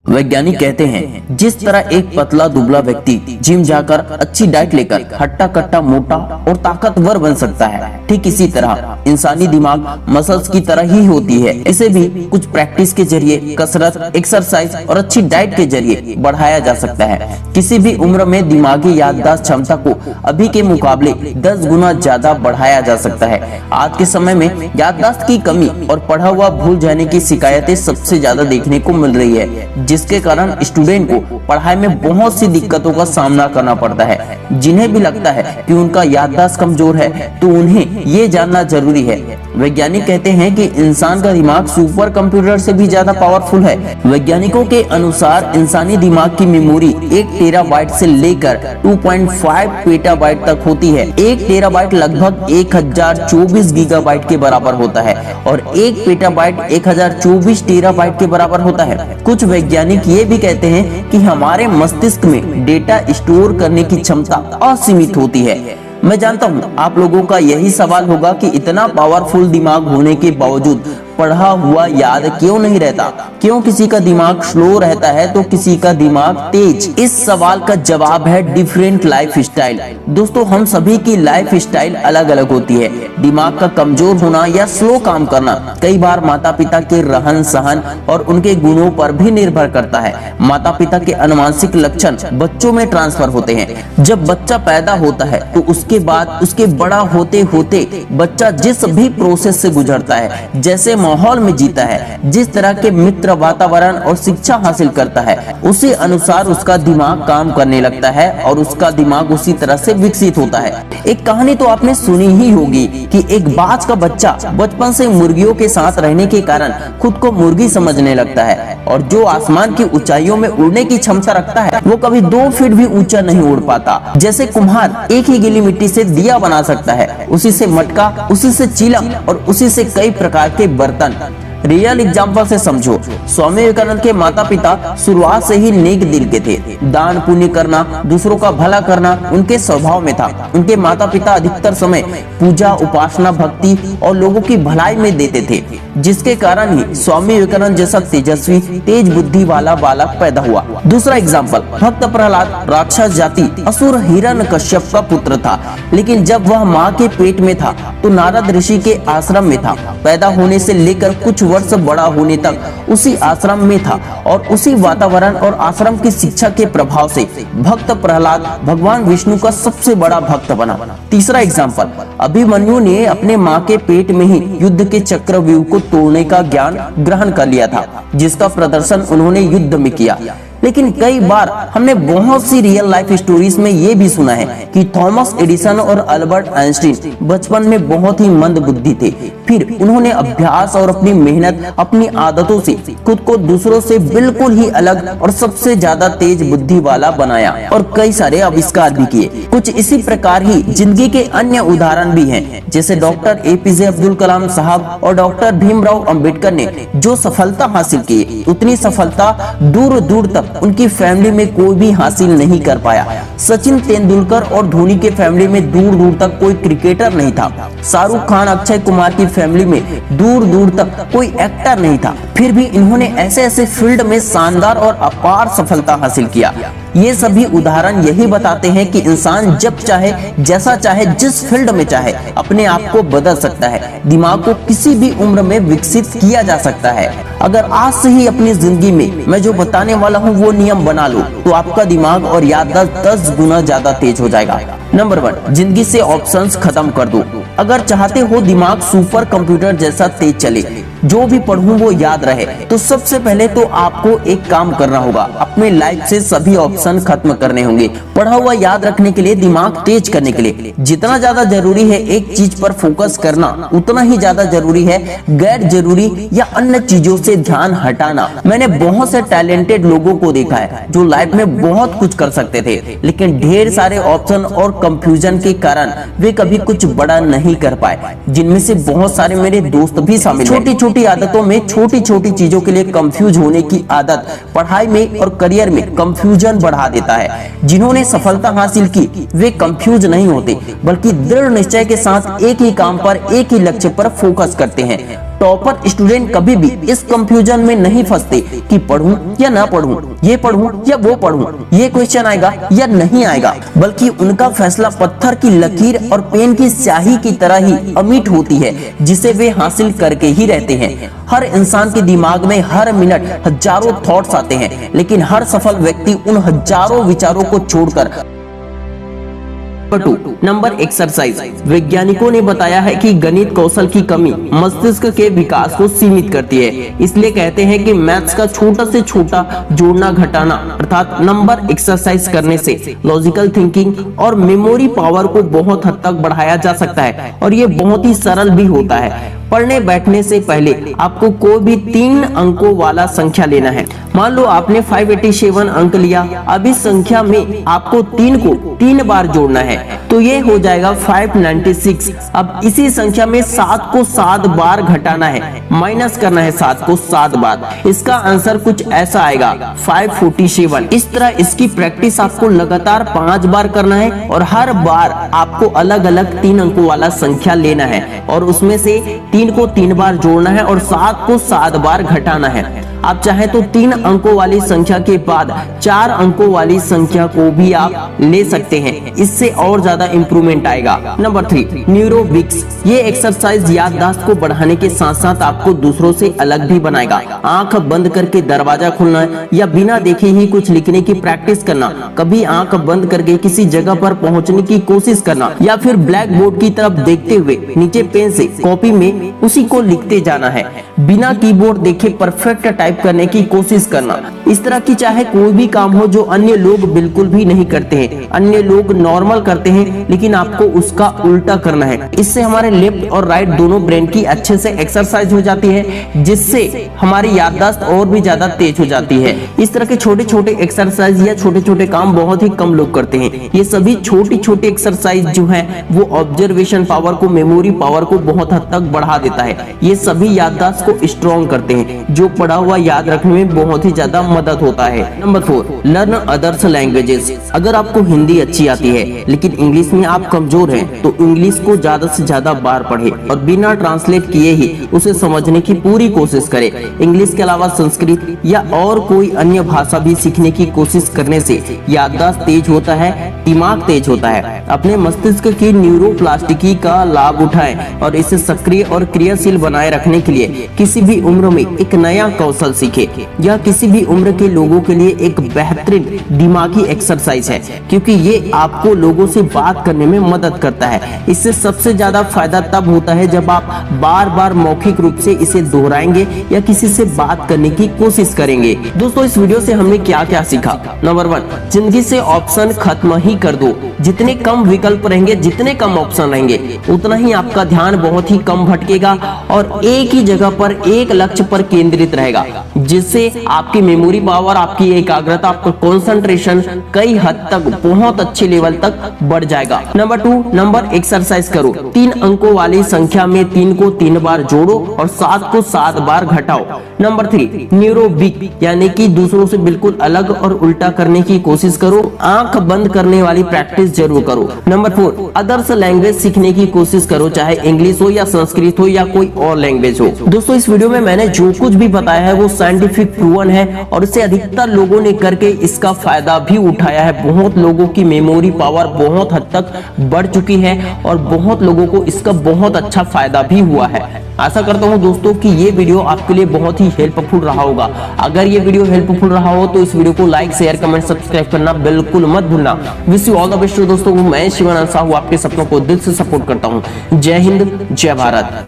वैज्ञानिक कहते हैं जिस तरह एक पतला दुबला व्यक्ति जिम जाकर अच्छी डाइट लेकर हट्टा कट्टा मोटा और ताकतवर बन सकता है, ठीक इसी तरह इंसानी दिमाग मसल्स की तरह ही होती है। इसे भी कुछ प्रैक्टिस के जरिए, कसरत, एक्सरसाइज और अच्छी डाइट के जरिए बढ़ाया जा सकता है। किसी भी उम्र में दिमागी याददाश्त क्षमता को अभी के मुकाबले 10 गुना ज्यादा बढ़ाया जा सकता है। आज के समय में याददाश्त की कमी और पढ़ा हुआ भूल जाने की शिकायतें सबसे ज्यादा देखने को मिल रही है, जिसके कारण स्टूडेंट को पढ़ाई में बहुत सी दिक्कतों का सामना करना पड़ता है। जिन्हें भी लगता है कि उनका याददाश्त कमजोर है तो उन्हें ये जानना जरूरी है। वैज्ञानिक कहते हैं कि इंसान का दिमाग सुपर कंप्यूटर से भी ज्यादा पावरफुल है। वैज्ञानिकों के अनुसार इंसानी दिमाग की मेमोरी 1 टेराबाइट से लेकर 2.5 पेटाबाइट तक होती है। 1 टेराबाइट लगभग 1024 गीगाबाइट के बराबर होता है और 1 पेटाबाइट 1024 टेराबाइट के बराबर होता है। कुछ वैज्ञानिक ये भी कहते हैं कि हमारे मस्तिष्क में डेटा स्टोर करने की क्षमता असीमित होती है। मैं जानता हूँ आप लोगों का यही सवाल होगा कि इतना पावरफुल दिमाग होने के बावजूद पढ़ा हुआ याद क्यों नहीं रहता, क्यों किसी का दिमाग स्लो रहता है तो किसी का दिमाग तेज। इस सवाल का जवाब है डिफरेंट लाइफ स्टाइल। दोस्तों, हम सभी की लाइफ स्टाइल अलग अलग होती है। दिमाग का कमजोर होना या स्लो काम करना कई बार माता पिता के रहन सहन और उनके गुणों पर भी निर्भर करता है। माता पिता के अनुवांशिक लक्षण बच्चों में ट्रांसफर होते हैं। जब बच्चा पैदा होता है तो उसके बाद उसके बड़ा होते होते बच्चा जिस भी प्रोसेस से गुजरता है, जैसे माहौल में जीता है, जिस तरह के मित्र, वातावरण और शिक्षा हासिल करता है, उसी अनुसार उसका दिमाग काम करने लगता है और उसका दिमाग उसी तरह से विकसित होता है। एक कहानी तो आपने सुनी ही होगी कि एक बाज का बच्चा बचपन से मुर्गियों के साथ रहने के कारण खुद को मुर्गी समझने लगता है और जो आसमान की ऊंचाइयों में उड़ने की क्षमता रखता है वो कभी 2 फीट भी ऊंचा नहीं उड़ पाता। जैसे कुम्हार एक ही गीली मिट्टी से दिया बना सकता है, उसी से मटका, उसी से चीलम और उसी से कई प्रकार के बर्तन। रियल एग्जाम्पल से समझो। स्वामी विवेकानंद के माता पिता शुरुआत से ही नेक दिल के थे। दान पुण्य करना, दूसरों का भला करना उनके स्वभाव में था। उनके माता पिता अधिकतर समय पूजा, उपासना, भक्ति और लोगों की भलाई में देते थे, जिसके कारण ही स्वामी विवेकानंद जैसा तेजस्वी, तेज बुद्धि वाला बालक पैदा हुआ। दूसरा एग्जाम्पल, भक्त प्रहलाद राक्षस जाति असुर हिरण्यकश्यप का पुत्र था, लेकिन जब वह माँ के पेट में था तो नारद ऋषि के आश्रम में था। पैदा होने से लेकर कुछ वर्ष बड़ा होने तक उसी आश्रम में था और उसी वातावरण और आश्रम की शिक्षा के प्रभाव से भक्त प्रहलाद भगवान विष्णु का सबसे बड़ा भक्त बना। तीसरा एग्जाम्पल, अभिमन्यु ने अपने माँ के पेट में ही युद्ध के चक्रव्यूह को तोड़ने का ज्ञान ग्रहण कर लिया था, जिसका प्रदर्शन उन्होंने युद्ध में किया। लेकिन कई बार हमने बहुत सी रियल लाइफ स्टोरीज में ये भी सुना है कि थॉमस एडिसन और अल्बर्ट आइंस्टीन बचपन में बहुत ही मंद बुद्धि थे, फिर उन्होंने अभ्यास और अपनी मेहनत, अपनी आदतों से खुद को दूसरों से बिल्कुल ही अलग और सबसे ज्यादा तेज बुद्धि वाला बनाया और कई सारे आविष्कार भी किए। कुछ इसी प्रकार ही जिंदगी के अन्य उदाहरण भी हैं, जैसे डॉक्टर एपीजे अब्दुल कलाम साहब और डॉक्टर भीमराव अंबेडकर ने जो सफलता हासिल की, उतनी सफलता दूर दूर तक उनकी फैमिली में कोई भी हासिल नहीं कर पाया। सचिन तेंदुलकर और धोनी के फैमिली में दूर दूर तक कोई क्रिकेटर नहीं था। शाहरुख खान, अक्षय कुमार की फैमिली में दूर दूर तक कोई एक्टर नहीं था, फिर भी इन्होंने ऐसे ऐसे फील्ड में शानदार और अपार सफलता हासिल किया। ये सभी उदाहरण यही बताते हैं कि इंसान जब चाहे, जैसा चाहे, जिस फील्ड में चाहे अपने आप को बदल सकता है। दिमाग को किसी भी उम्र में विकसित किया जा सकता है। अगर आज से ही अपनी जिंदगी में मैं जो बताने वाला हूँ वो नियम बना लो तो आपका दिमाग और याददाश्त 10 गुना ज्यादा तेज हो जाएगा। नंबर 1, जिंदगी से ऑप्शंस खत्म कर दो। अगर चाहते हो दिमाग सुपर कंप्यूटर जैसा तेज चले, जो भी पढ़ूं वो याद रहे, तो सबसे पहले तो आपको एक काम करना होगा, अपने लाइफ से सभी ऑप्शन खत्म करने होंगे। पढ़ा हुआ याद रखने के लिए, दिमाग तेज करने के लिए जितना ज्यादा जरूरी है एक चीज पर फोकस करना, उतना ही ज्यादा जरूरी है गैर जरूरी या अन्य चीजों से ध्यान हटाना। मैंने बहुत से टैलेंटेड लोगों को देखा है जो लाइफ में बहुत कुछ कर सकते थे, लेकिन ढेर सारे ऑप्शन और कंफ्यूजन के कारण वे कभी कुछ बड़ा नहीं कर पाए, जिनमें से बहुत सारे मेरे दोस्त भी शामिल हैं। छोटी छोटी आदतों में, छोटी छोटी चीजों के लिए कंफ्यूज होने की आदत पढ़ाई में और करियर में कंफ्यूजन बढ़ा देता है। जिन्होंने सफलता हासिल की वे कंफ्यूज नहीं होते, बल्कि दृढ़ निश्चय के साथ एक ही काम पर, एक ही लक्ष्य पर फोकस करते हैं। टॉपर स्टूडेंट कभी भी इस कंफ्यूजन में नहीं फंसते कि पढ़ूं या ना पढ़ूं, ये पढ़ूं या वो पढ़ूं, ये क्वेश्चन आएगा या नहीं आएगा, बल्कि उनका फैसला पत्थर की लकीर और पेन की स्याही की तरह ही अमिट होती है, जिसे वे हासिल करके ही रहते हैं। हर इंसान के दिमाग में हर मिनट हजारों थॉट्स आते हैं, लेकिन हर सफल व्यक्ति उन हजारों विचारों को छोड़कर नंबर एक्सरसाइज। वैज्ञानिकों ने बताया है कि गणित कौशल की कमी मस्तिष्क के विकास को सीमित करती है, इसलिए कहते हैं कि मैथ्स का छोटा से छोटा जोड़ना घटाना अर्थात नंबर एक्सरसाइज करने से लॉजिकल थिंकिंग और मेमोरी पावर को बहुत हद तक बढ़ाया जा सकता है और ये बहुत ही सरल भी होता है। पढ़ने बैठने से पहले आपको कोई भी 3 अंकों वाला संख्या लेना है। मान लो आपने 587 अंक लिया, अब इस संख्या में आपको 3 को 3 बार जोड़ना है, तो ये हो जाएगा 596। अब इसी संख्या में 7 को 7 बार घटाना है, माइनस करना है 7 को 7 बार, इसका आंसर कुछ ऐसा आएगा 547। इस तरह इसकी प्रैक्टिस आपको लगातार 5 बार करना है और हर बार आपको अलग अलग 3 अंकों वाला संख्या लेना है और उसमें से 3 को 3 बार जोड़ना है और 7 को 7 बार घटाना है। आप चाहे तो 3 अंकों वाली संख्या के बाद 4 अंकों वाली संख्या को भी आप ले सकते हैं, इससे और ज्यादा इंप्रूवमेंट आएगा। Number 3 neurobics. ये एक्सरसाइज याददाश्त को बढ़ाने के साथ साथ आपको दूसरों से अलग भी बनाएगा। आंख बंद करके दरवाजा खोलना या बिना देखे ही कुछ लिखने की प्रैक्टिस करना, कभी आंख बंद करके किसी जगह पर पहुंचने की कोशिश करना या फिर ब्लैक बोर्ड की तरफ देखते हुए नीचे पेन से कॉपी में उसी को लिखते जाना है, बिना कीबोर्ड देखे परफेक्ट टाइप करने की कोशिश करना। इस तरह की चाहे कोई भी काम हो जो अन्य लोग बिल्कुल भी नहीं करते हैं, अन्य लोग नॉर्मल करते हैं, लेकिन आपको उसका उल्टा करना है। इससे हमारे लेफ्ट और राइट दोनों ब्रेन की अच्छे से एक्सरसाइज हो जाती है, जिससे हमारी याददाश्त और भी ज्यादा तेज हो जाती है। इस तरह के छोटे छोटे एक्सरसाइज या छोटे छोटे काम बहुत ही कम लोग करते हैं। ये सभी छोटी छोटी एक्सरसाइज जो है वो ऑब्जर्वेशन पावर को, मेमोरी पावर को बहुत हद तक बढ़ा देता है। ये सभी याददाश्त को स्ट्रॉन्ग करते हैं, जो पढ़ा हुआ याद रखने में बहुत ही ज्यादा मदद होता है। Number 4 learn others languages. अगर आपको हिंदी अच्छी आती है लेकिन इंग्लिश में आप कमजोर हैं, तो इंग्लिश को ज्यादा से ज्यादा बार पढ़े और बिना ट्रांसलेट किए ही उसे समझने की पूरी कोशिश करें। इंग्लिश के अलावा संस्कृत या और कोई अन्य भाषा भी सीखने की कोशिश करने से याददाश्त तेज होता है, दिमाग तेज होता है। अपने मस्तिष्क की न्यूरोप्लास्टिकी का लाभ उठाएं और इसे सक्रिय और क्रियाशील बनाए रखने के लिए किसी भी उम्र में एक नया कौशल सीखे। यह किसी भी उम्र के लोगों के लिए एक बेहतरीन दिमागी एक्सरसाइज है, क्योंकि ये आपको लोगों से बात करने में मदद करता है। इससे सबसे ज्यादा फायदा तब होता है जब आप बार बार मौखिक रूप से इसे दोहराएंगे या किसी से बात करने की कोशिश करेंगे। दोस्तों, इस वीडियो से हमने क्या क्या सीखा? नंबर 1, जिंदगी से ऑप्शन खत्म ही कर दो। जितने कम विकल्प रहेंगे, जितने कम ऑप्शन रहेंगे, उतना ही आपका ध्यान बहुत ही कम भटकेगा और एक ही जगह पर एक लक्ष्य पर केंद्रित रहेगा, जिससे आपकी मेमोरी पावर, आपकी एकाग्रता, आपका कंसंट्रेशन कई हद तक बहुत अच्छे लेवल तक बढ़ जाएगा। नंबर 2 नंबर एक्सरसाइज करो। 3 अंकों वाली संख्या में 3 को 3 बार जोड़ो और 7 को 7 बार घटाओ। नंबर 3 न्यूरोबिक, यानी कि दूसरों से बिल्कुल अलग और उल्टा करने की कोशिश करो। आंख बंद करने वाली प्रैक्टिस जरूर करो। नंबर 4 अदर्स लैंग्वेज सीखने की कोशिश करो, चाहे इंग्लिश हो या संस्कृत हो या कोई और लैंग्वेज हो। दोस्तों, इस वीडियो में मैंने जो कुछ भी बताया है वो साइंटिफिक प्रूवन है और इसे अधिकतर लोगों ने करके इसका फायदा भी उठाया है। बहुत लोगों की मेमोरी पावर बहुत हद तक बढ़ चुकी है और बहुत लोगों को इसका बहुत अच्छा फायदा भी हुआ है। आशा करता हूं दोस्तों कि ये वीडियो आपके लिए बहुत ही हेल्पफुल रहा होगा। अगर ये वीडियो हेल्पफुल रहा हो तो इस वीडियो को लाइक, शेयर, कमेंट, सब्सक्राइब करना बिल्कुल मत भूलना। Wish you all the best दोस्तों। मैं शिवानंद साहू आपके सपनों को दिल से सपोर्ट करता हूँ। जय हिंद, जय भारत।